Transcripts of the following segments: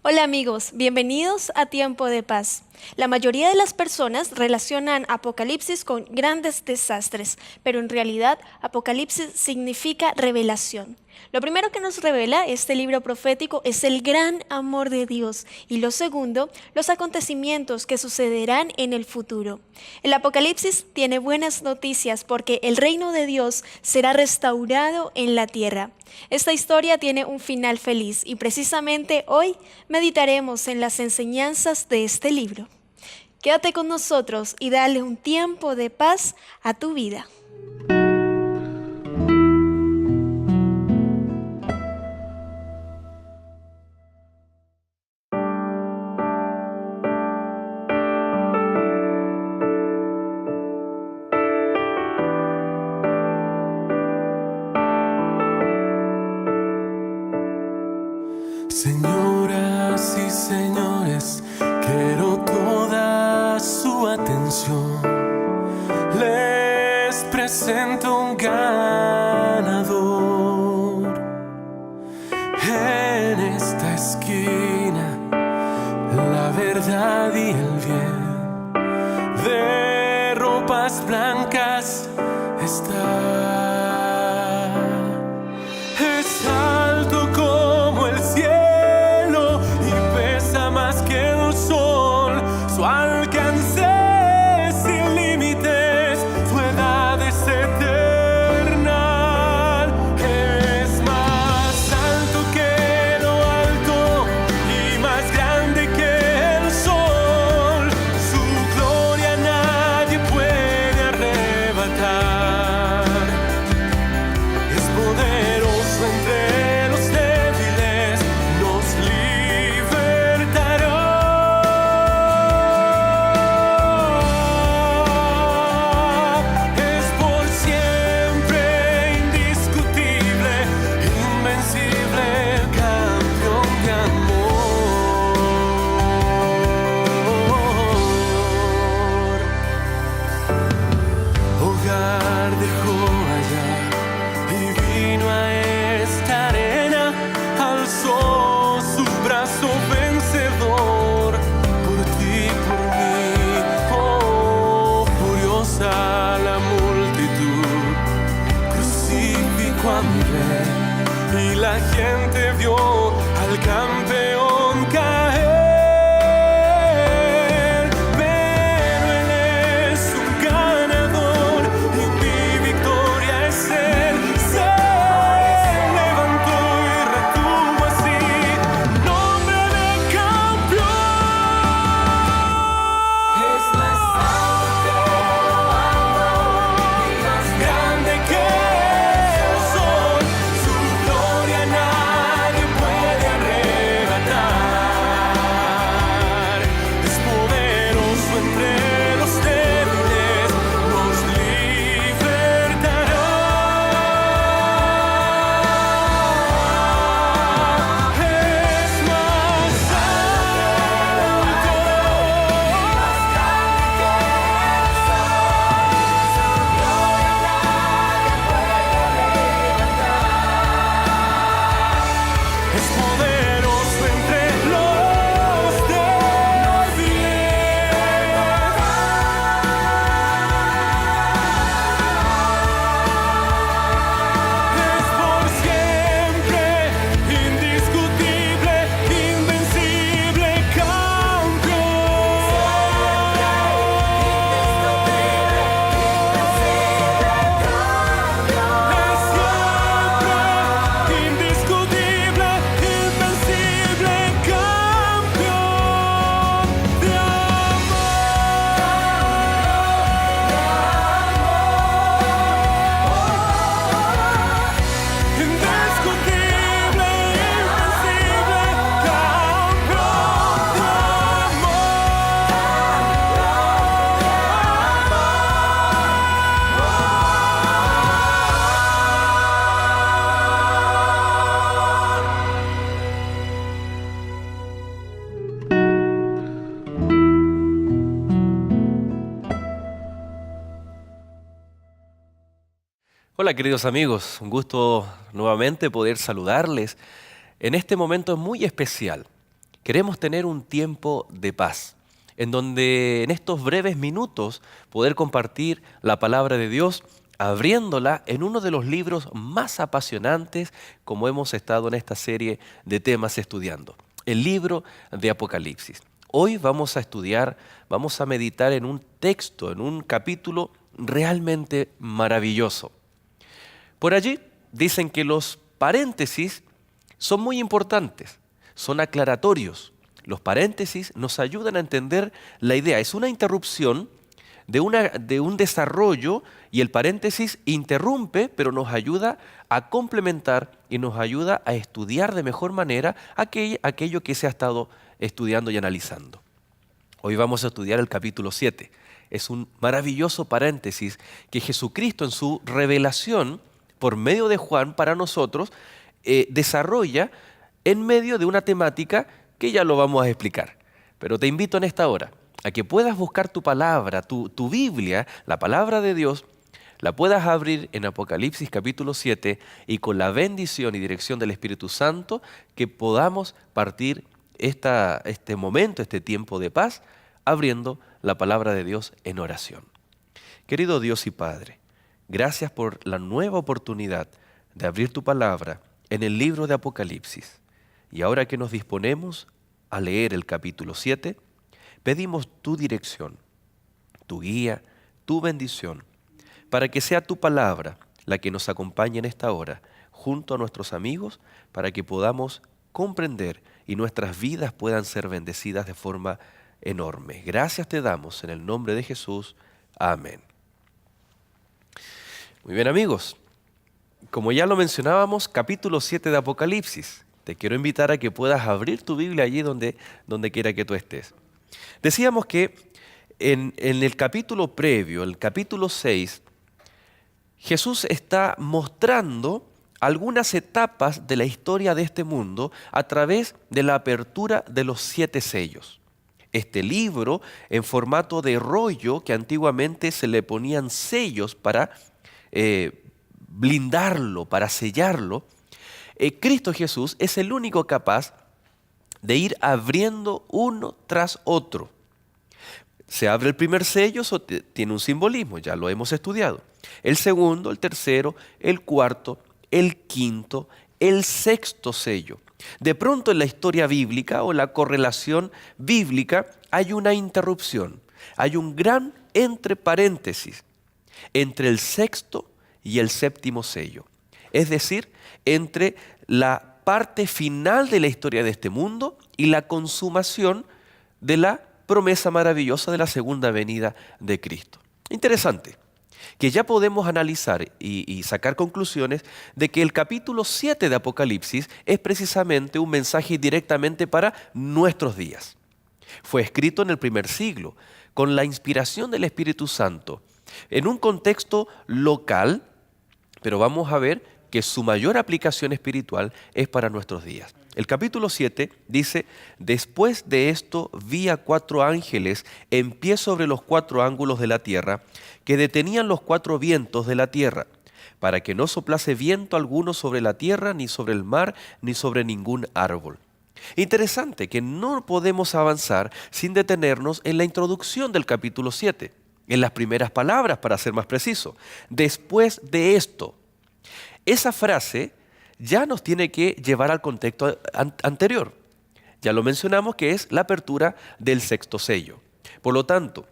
Hola amigos, bienvenidos a Tiempo de Paz. La mayoría de las personas relacionan Apocalipsis con grandes desastres, pero en realidad Apocalipsis significa revelación. Lo primero que nos revela este libro profético es el gran amor de Dios y lo segundo, los acontecimientos que sucederán en el futuro. El Apocalipsis tiene buenas noticias porque el reino de Dios será restaurado en la tierra. Esta historia tiene un final feliz y precisamente hoy meditaremos en las enseñanzas de este libro. Quédate con nosotros y dale un tiempo de paz a tu vida. Señoras y señores, quiero toda su atención. Les presento un ganador. En esta esquina, la verdad y el bien, de ropas blancas está. Es alto como el cielo y pesa más que el sol. Su alcance es sin límites, su edad es eterna. Es más alto que lo alto y más grande que el sol. Su gloria nadie puede arrebatar. Es poderoso entre los débiles, nos libertará. Es por siempre indiscutible, invencible, campeón de amor. Hogar dejó allá y vino a esta arena, alzó su brazo vencedor por ti, por mí. Oh, furiosa la multitud crucificó a mi rey y la gente vio al campeón caer. Pero él es un ganador y mi victoria es él. Se levantó y retuvo así nombre de campeón. Es más alto y más grande que el sol. Su gloria nadie puede arrebatar. Es poderoso entre los débiles, nos libertará. Es más alto y más grande que el sol. Su gloria nadie puede arrebatar. Es poderoso entre los débiles. Es por siempre indiscutible, invencible, campeón. Es siempre indiscutible, invencible, campeón de amor. Indiscutible, invencible, campeón de Hola queridos amigos, un gusto nuevamente poder saludarles en este momento muy especial. Queremos tener un tiempo de paz, en donde en estos breves minutos poder compartir la palabra de Dios, abriéndola en uno de los libros más apasionantes como hemos estado en esta serie de temas estudiando, el libro de Apocalipsis. Hoy vamos a estudiar, vamos a meditar en un texto, en un capítulo realmente maravilloso. Por allí dicen que los paréntesis son muy importantes, son aclaratorios. Los paréntesis nos ayudan a entender la idea. Es una interrupción de un desarrollo y el paréntesis interrumpe, pero nos ayuda a complementar y nos ayuda a estudiar de mejor manera aquello que se ha estado estudiando y analizando. Hoy vamos a estudiar el capítulo 7. Es un maravilloso paréntesis que Jesucristo en su revelación por medio de Juan para nosotros desarrolla en medio de una temática que ya lo vamos a explicar. Pero te invito en esta hora a que puedas buscar tu palabra, tu Biblia, la palabra de Dios, la puedas abrir en Apocalipsis capítulo 7 y con la bendición y dirección del Espíritu Santo que podamos partir este momento, este tiempo de paz, abriendo la palabra de Dios en oración. Querido Dios y Padre, gracias por la nueva oportunidad de abrir tu palabra en el libro de Apocalipsis. Y ahora que nos disponemos a leer el capítulo 7, pedimos tu dirección, tu guía, tu bendición, para que sea tu palabra la que nos acompañe en esta hora, junto a nuestros amigos, para que podamos comprender y nuestras vidas puedan ser bendecidas de forma enorme. Gracias te damos en el nombre de Jesús. Amén. Muy bien, amigos. Como ya lo mencionábamos, capítulo 7 de Apocalipsis. Te quiero invitar a que puedas abrir tu Biblia allí donde quiera que tú estés. Decíamos que en el capítulo previo, el capítulo 6, Jesús está mostrando algunas etapas de la historia de este mundo a través de la apertura de los 7 sellos. Este libro en formato de rollo que antiguamente se le ponían sellos para blindarlo, para sellarlo, Cristo Jesús es el único capaz de ir abriendo uno tras otro. Se abre el primer sello, eso tiene un simbolismo, ya lo hemos estudiado. El segundo, el tercero, el cuarto, el quinto, el sexto sello. De pronto en la historia bíblica o la correlación bíblica hay una interrupción, hay un gran entre paréntesis entre el sexto y el séptimo sello. Es decir, entre la parte final de la historia de este mundo y la consumación de la promesa maravillosa de la segunda venida de Cristo. Interesante, que ya podemos analizar y sacar conclusiones de que el capítulo 7 de Apocalipsis es precisamente un mensaje directamente para nuestros días. Fue escrito en el primer siglo, con la inspiración del Espíritu Santo, en un contexto local, pero vamos a ver que su mayor aplicación espiritual es para nuestros días. El capítulo 7 dice: después de esto vi a 4 ángeles en pie sobre los 4 ángulos de la tierra, que detenían los 4 vientos de la tierra, para que no soplase viento alguno sobre la tierra, ni sobre el mar, ni sobre ningún árbol. Interesante que no podemos avanzar sin detenernos en la introducción del capítulo 7, en las primeras palabras, para ser más preciso. Después de esto. Esa frase ya nos tiene que llevar al contexto anterior. Ya lo mencionamos, que es la apertura del sexto sello. Por lo tanto,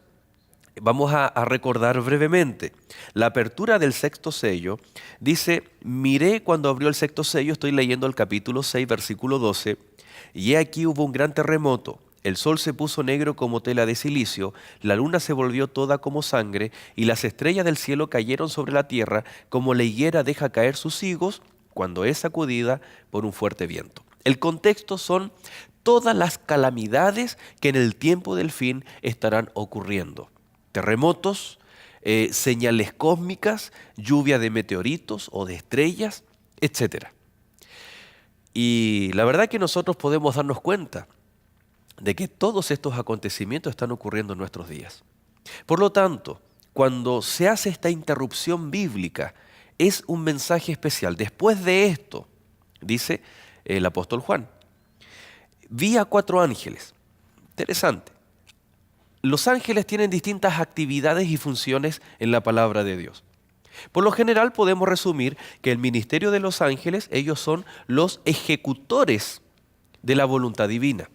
vamos a recordar brevemente. La apertura del sexto sello dice: miré cuando abrió el sexto sello, estoy leyendo el capítulo 6, versículo 12, y he aquí hubo un gran terremoto. El sol se puso negro como tela de silicio, la luna se volvió toda como sangre, y las estrellas del cielo cayeron sobre la tierra, como la higuera deja caer sus higos cuando es sacudida por un fuerte viento. El contexto son todas las calamidades que en el tiempo del fin estarán ocurriendo. Terremotos, señales cósmicas, lluvia de meteoritos o de estrellas, etc. Y la verdad que nosotros podemos darnos cuenta de que todos estos acontecimientos están ocurriendo en nuestros días. Por lo tanto, cuando se hace esta interrupción bíblica, es un mensaje especial. Después de esto, dice el apóstol Juan, vi a 4 ángeles. Interesante. Los ángeles tienen distintas actividades y funciones en la palabra de Dios. Por lo general podemos resumir que el ministerio de los ángeles, ellos son los ejecutores de la voluntad divina.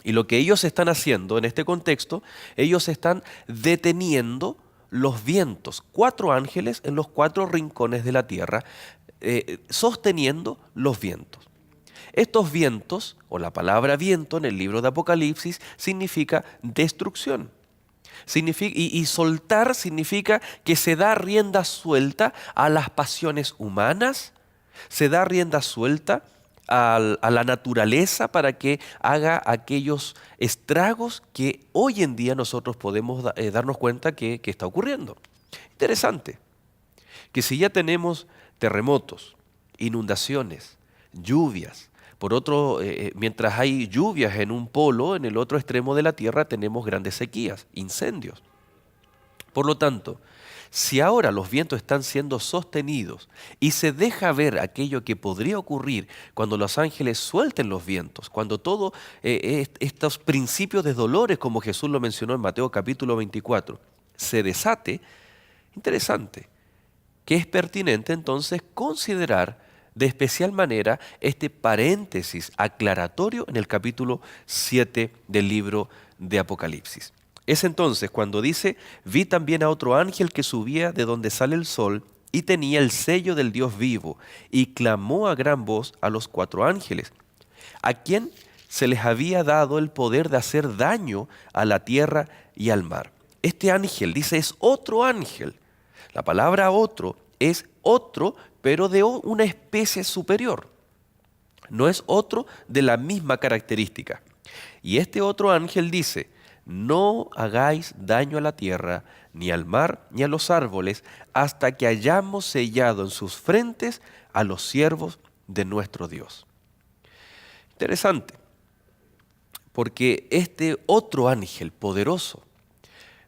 Y lo que ellos están haciendo en este contexto, ellos están deteniendo los vientos. 4 ángeles en los 4 rincones de la tierra, sosteniendo los vientos. Estos vientos, o la palabra viento en el libro de Apocalipsis, significa destrucción. Y soltar significa que se da rienda suelta a las pasiones humanas, se da rienda suelta a la naturaleza para que haga aquellos estragos que hoy en día nosotros podemos darnos cuenta que está ocurriendo. Interesante, que si ya tenemos terremotos, inundaciones, lluvias, mientras hay lluvias en un polo, en el otro extremo de la tierra tenemos grandes sequías, incendios. Por lo tanto, si ahora los vientos están siendo sostenidos y se deja ver aquello que podría ocurrir cuando los ángeles suelten los vientos, cuando todos estos principios de dolores, como Jesús lo mencionó en Mateo capítulo 24, se desate, interesante, que es pertinente entonces considerar de especial manera este paréntesis aclaratorio en el capítulo 7 del libro de Apocalipsis. Es entonces cuando dice, vi también a otro ángel que subía de donde sale el sol y tenía el sello del Dios vivo y clamó a gran voz a los 4 ángeles, a quien se les había dado el poder de hacer daño a la tierra y al mar. Este ángel, dice, es otro ángel. La palabra otro es otro, pero de una especie superior. No es otro de la misma característica. Y este otro ángel dice, no hagáis daño a la tierra, ni al mar, ni a los árboles, hasta que hayamos sellado en sus frentes a los siervos de nuestro Dios. Interesante, porque este otro ángel poderoso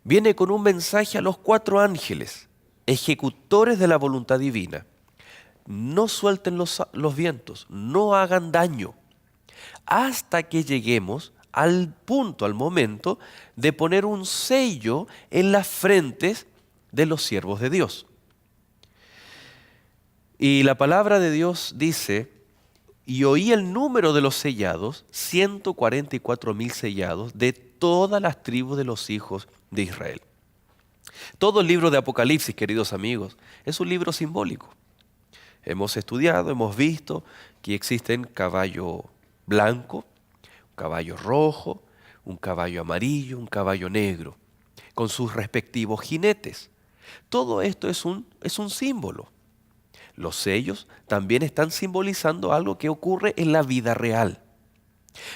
viene con un mensaje a los 4 ángeles, ejecutores de la voluntad divina. No suelten los vientos, no hagan daño, hasta que lleguemos al punto, al momento de poner un sello en las frentes de los siervos de Dios. Y la palabra de Dios dice, y oí el número de los sellados, 144,000 sellados de todas las tribus de los hijos de Israel. Todo el libro de Apocalipsis, queridos amigos, es un libro simbólico. Hemos estudiado, hemos visto que existen caballo blanco, un caballo rojo, un caballo amarillo, un caballo negro, con sus respectivos jinetes. Todo esto es un símbolo. Los sellos también están simbolizando algo que ocurre en la vida real.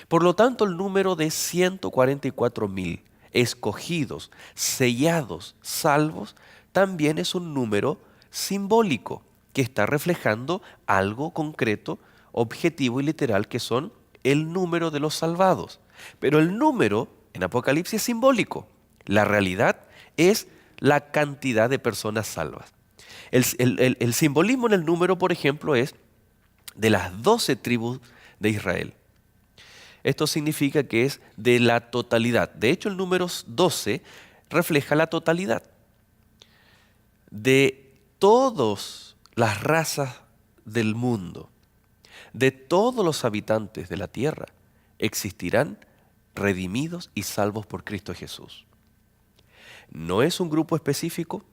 Por lo tanto, el número de 144,000 escogidos, sellados, salvos, también es un número simbólico que está reflejando algo concreto, objetivo y literal, que son el número de los salvados. Pero el número en Apocalipsis es simbólico. La realidad es la cantidad de personas salvas. El simbolismo en el número, por ejemplo, es de las 12 tribus de Israel. Esto significa que es de la totalidad. De hecho, el número 12 refleja la totalidad de todas las razas del mundo, de todos los habitantes de la tierra, existirán redimidos y salvos por Cristo Jesús. No es un grupo específico,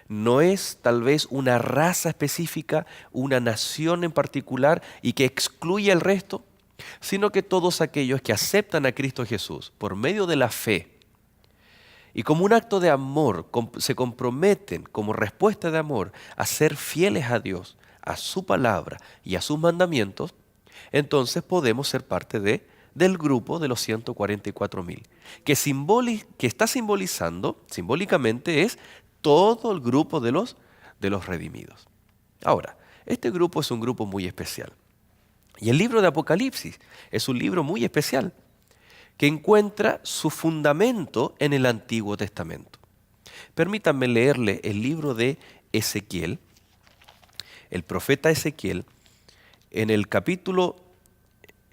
no es tal vez una raza específica, una nación en particular y que excluye al resto, sino que todos aquellos que aceptan a Cristo Jesús por medio de la fe y como un acto de amor se comprometen como respuesta de amor a ser fieles a Dios, a su palabra y a sus mandamientos, entonces podemos ser parte del grupo de los 144,000, que está simbolizando, simbólicamente es todo el grupo de los redimidos. Ahora, este grupo es un grupo muy especial. Y el libro de Apocalipsis es un libro muy especial que encuentra su fundamento en el Antiguo Testamento. Permítanme leerle el libro de Ezequiel, el profeta Ezequiel, en el capítulo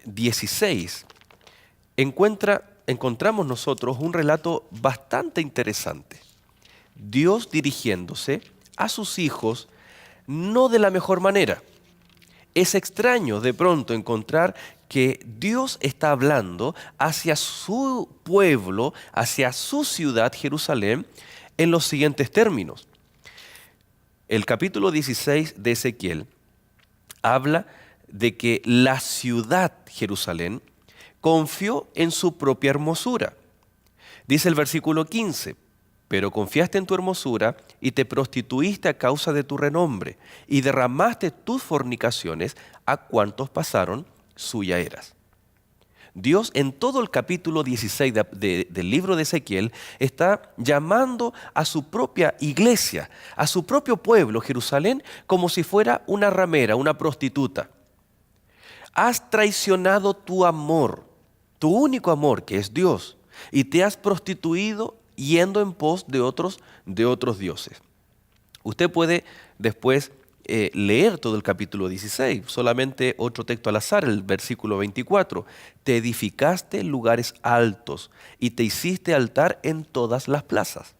16, encontramos nosotros un relato bastante interesante. Dios dirigiéndose a sus hijos no de la mejor manera. Es extraño de pronto encontrar que Dios está hablando hacia su pueblo, hacia su ciudad, Jerusalén, en los siguientes términos. El capítulo 16 de Ezequiel habla de que la ciudad, Jerusalén, confió en su propia hermosura. Dice el versículo 15, pero confiaste en tu hermosura y te prostituiste a causa de tu renombre y derramaste tus fornicaciones a cuantos pasaron suya eras. Dios en todo el capítulo 16 del libro de Ezequiel está llamando a su propia iglesia, a su propio pueblo, Jerusalén, como si fuera una ramera, una prostituta. Has traicionado tu amor, tu único amor que es Dios, y te has prostituido yendo en pos de otros dioses. Usted puede después leer todo el capítulo 16, solamente otro texto al azar, el versículo 24. Te edificaste lugares altos y te hiciste altar en todas las plazas.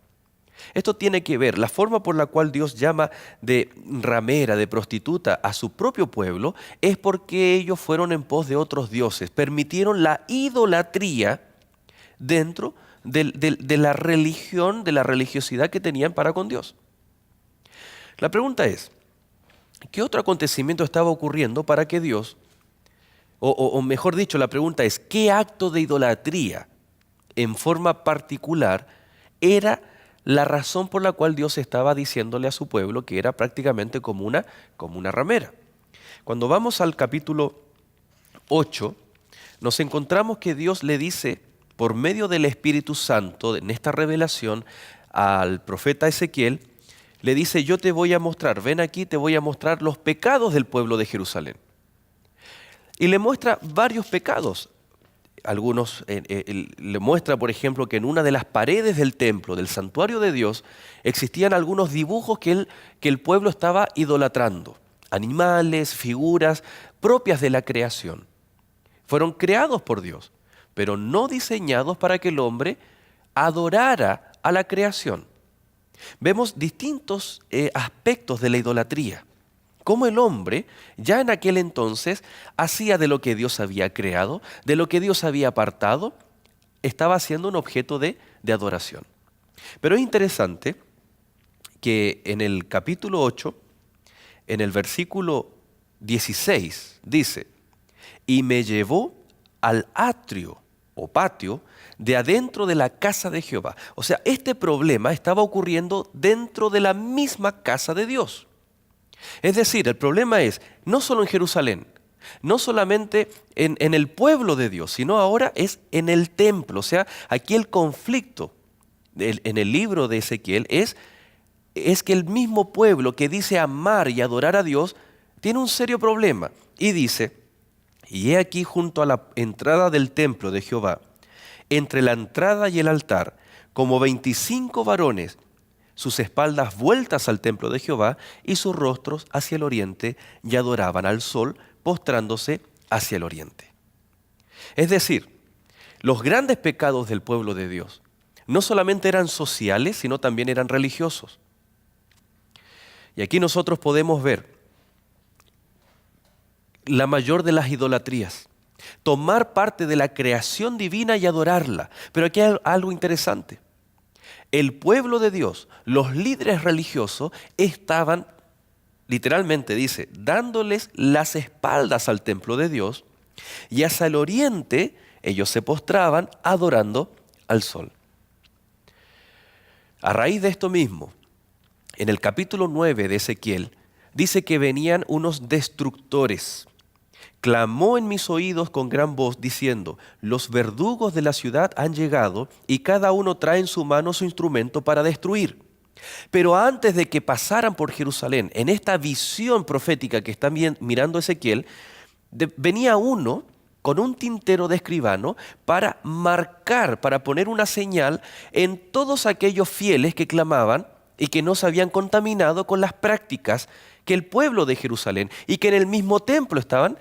Esto tiene que ver, la forma por la cual Dios llama de ramera, de prostituta a su propio pueblo, es porque ellos fueron en pos de otros dioses, permitieron la idolatría dentro de la religión, de la religiosidad que tenían para con Dios. La pregunta es, ¿qué otro acontecimiento estaba ocurriendo para que Dios, o mejor dicho, la pregunta es, ¿qué acto de idolatría en forma particular era la razón por la cual Dios estaba diciéndole a su pueblo que era prácticamente como una ramera? Cuando vamos al capítulo 8, nos encontramos que Dios le dice, por medio del Espíritu Santo, en esta revelación, al profeta Ezequiel, le dice, yo te voy a mostrar, ven aquí, te voy a mostrar los pecados del pueblo de Jerusalén. Y le muestra varios pecados. Algunos, le muestra, por ejemplo, que en una de las paredes del templo, del santuario de Dios, existían algunos dibujos que el pueblo estaba idolatrando. Animales, figuras propias de la creación. Fueron creados por Dios, pero no diseñados para que el hombre adorara a la creación. Vemos distintos aspectos de la idolatría. Cómo el hombre, ya en aquel entonces, hacía de lo que Dios había creado, de lo que Dios había apartado, estaba haciendo un objeto de adoración. Pero es interesante que en el capítulo 8, en el versículo 16, dice, y me llevó al atrio o patio de adentro de la casa de Jehová. O sea, este problema estaba ocurriendo dentro de la misma casa de Dios. Es decir, el problema es no solo en Jerusalén, no solamente en el pueblo de Dios, sino ahora es en el templo. O sea, aquí el conflicto en el libro de Ezequiel es que el mismo pueblo que dice amar y adorar a Dios tiene un serio problema. Y dice, y he aquí junto a la entrada del templo de Jehová, entre la entrada y el altar, como 25 varones, sus espaldas vueltas al templo de Jehová y sus rostros hacia el oriente, y adoraban al sol, postrándose hacia el oriente. Es decir, los grandes pecados del pueblo de Dios no solamente eran sociales, sino también eran religiosos. Y aquí nosotros podemos ver la mayor de las idolatrías, tomar parte de la creación divina y adorarla. Pero aquí hay algo interesante. El pueblo de Dios, los líderes religiosos, estaban, literalmente dice, dándoles las espaldas al templo de Dios, y hacia el oriente ellos se postraban adorando al sol. A raíz de esto mismo, en el capítulo 9 de Ezequiel, dice que venían unos destructores. Clamó en mis oídos con gran voz, diciendo, los verdugos de la ciudad han llegado y cada uno trae en su mano su instrumento para destruir. Pero antes de que pasaran por Jerusalén, en esta visión profética que está mirando Ezequiel, venía uno con un tintero de escribano para marcar, para poner una señal en todos aquellos fieles que clamaban y que no se habían contaminado con las prácticas que el pueblo de Jerusalén y que en el mismo templo estaban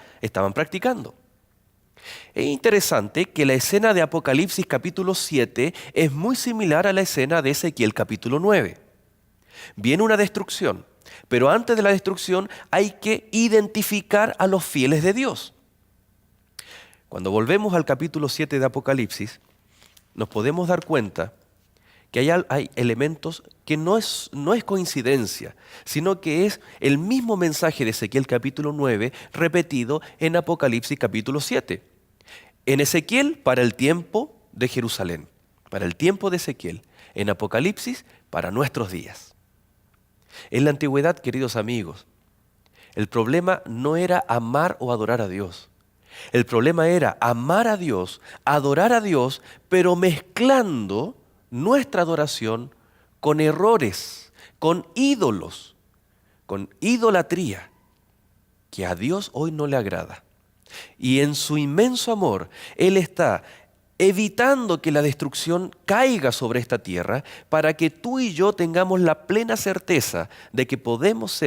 practicando. Es interesante que la escena de Apocalipsis capítulo 7 es muy similar a la escena de Ezequiel capítulo 9. Viene una destrucción, pero antes de la destrucción hay que identificar a los fieles de Dios. Cuando volvemos al capítulo 7 de Apocalipsis, nos podemos dar cuenta que hay elementos que no es coincidencia, sino que es el mismo mensaje de Ezequiel capítulo 9 repetido en Apocalipsis capítulo 7. En Ezequiel, para el tiempo de Jerusalén, para el tiempo de Ezequiel. En Apocalipsis, para nuestros días. En la antigüedad, queridos amigos, el problema no era amar o adorar a Dios. El problema era amar a Dios, adorar a Dios, pero mezclando nuestra adoración con errores, con ídolos, con idolatría, que a Dios hoy no le agrada. Y en su inmenso amor, Él está evitando que la destrucción caiga sobre esta tierra para que tú y yo tengamos la plena certeza de que podemos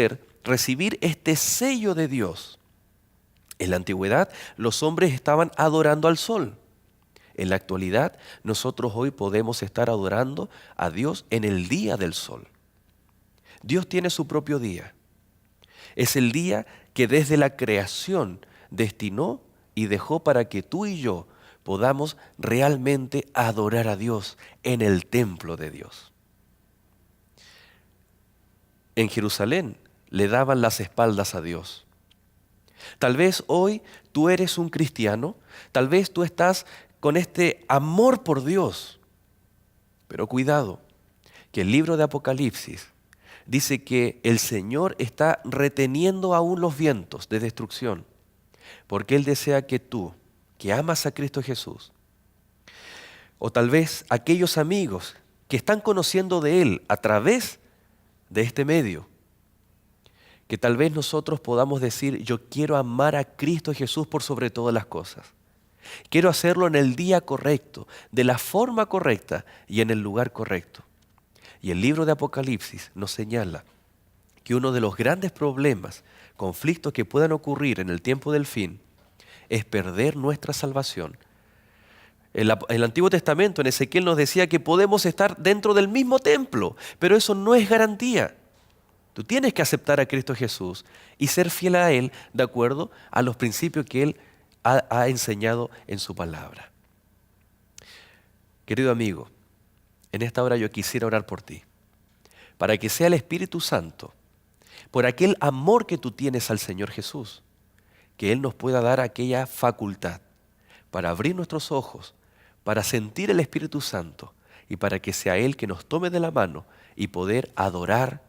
recibir este sello de Dios. En la antigüedad, los hombres estaban adorando al sol. En la actualidad, nosotros hoy podemos estar adorando a Dios en el día del sol. Dios tiene su propio día. Es el día que desde la creación destinó y dejó para que tú y yo podamos realmente adorar a Dios en el templo de Dios. En Jerusalén le daban las espaldas a Dios. Tal vez hoy tú eres un cristiano, tal vez tú estás con este amor por Dios, pero cuidado, que el libro de Apocalipsis dice que el Señor está reteniendo aún los vientos de destrucción, porque Él desea que tú, que amas a Cristo Jesús, o tal vez aquellos amigos que están conociendo de Él a través de este medio, que tal vez nosotros podamos decir, yo quiero amar a Cristo Jesús por sobre todas las cosas. Quiero hacerlo en el día correcto, de la forma correcta y en el lugar correcto. Y el libro de Apocalipsis nos señala que uno de los grandes problemas, conflictos que puedan ocurrir en el tiempo del fin, es perder nuestra salvación. En el Antiguo Testamento, en Ezequiel nos decía que podemos estar dentro del mismo templo, pero eso no es garantía. Tú tienes que aceptar a Cristo Jesús y ser fiel a Él de acuerdo a los principios que Él ha enseñado en su palabra. Querido amigo, en esta hora yo quisiera orar por ti, para que sea el Espíritu Santo, por aquel amor que tú tienes al Señor Jesús, que Él nos pueda dar aquella facultad para abrir nuestros ojos, para sentir el Espíritu Santo y para que sea Él que nos tome de la mano y poder adorar,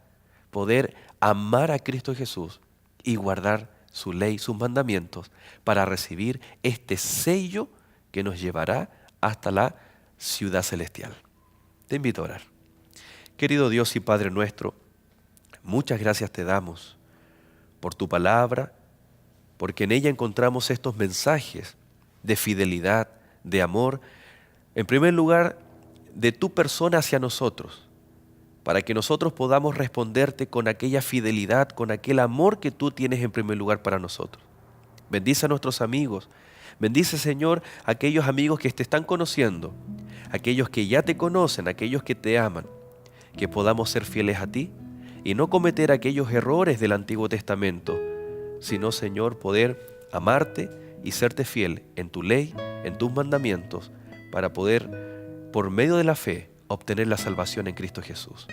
poder amar a Cristo Jesús y guardar su ley, sus mandamientos, para recibir este sello que nos llevará hasta la ciudad celestial. Te invito a orar. Querido Dios y Padre nuestro, muchas gracias te damos por tu palabra, porque en ella encontramos estos mensajes de fidelidad, de amor, en primer lugar, de tu persona hacia nosotros, para que nosotros podamos responderte con aquella fidelidad, con aquel amor que tú tienes en primer lugar para nosotros. Bendice a nuestros amigos, bendice, Señor, a aquellos amigos que te están conociendo, aquellos que ya te conocen, aquellos que te aman, que podamos ser fieles a ti y no cometer aquellos errores del Antiguo Testamento, sino, Señor, poder amarte y serte fiel en tu ley, en tus mandamientos, para poder, por medio de la fe, obtener la salvación en Cristo Jesús.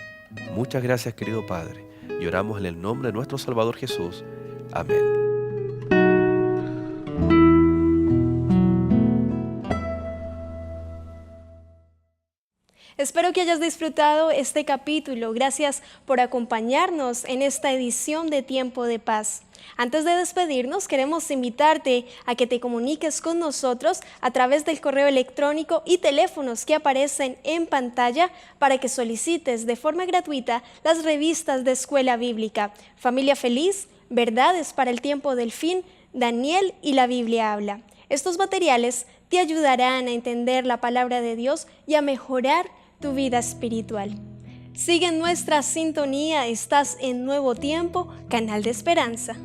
Muchas gracias, querido Padre, y oramos en el nombre de nuestro Salvador Jesús. Amén. Espero que hayas disfrutado este capítulo. Gracias por acompañarnos en esta edición de Tiempo de Paz. Antes de despedirnos, queremos invitarte a que te comuniques con nosotros a través del correo electrónico y teléfonos que aparecen en pantalla para que solicites de forma gratuita las revistas de Escuela Bíblica, Familia Feliz, Verdades para el Tiempo del Fin, Daniel y la Biblia Habla. Estos materiales te ayudarán a entender la palabra de Dios y a mejorar tu vida espiritual. Sigue en nuestra sintonía, estás en Nuevo Tiempo, canal de esperanza.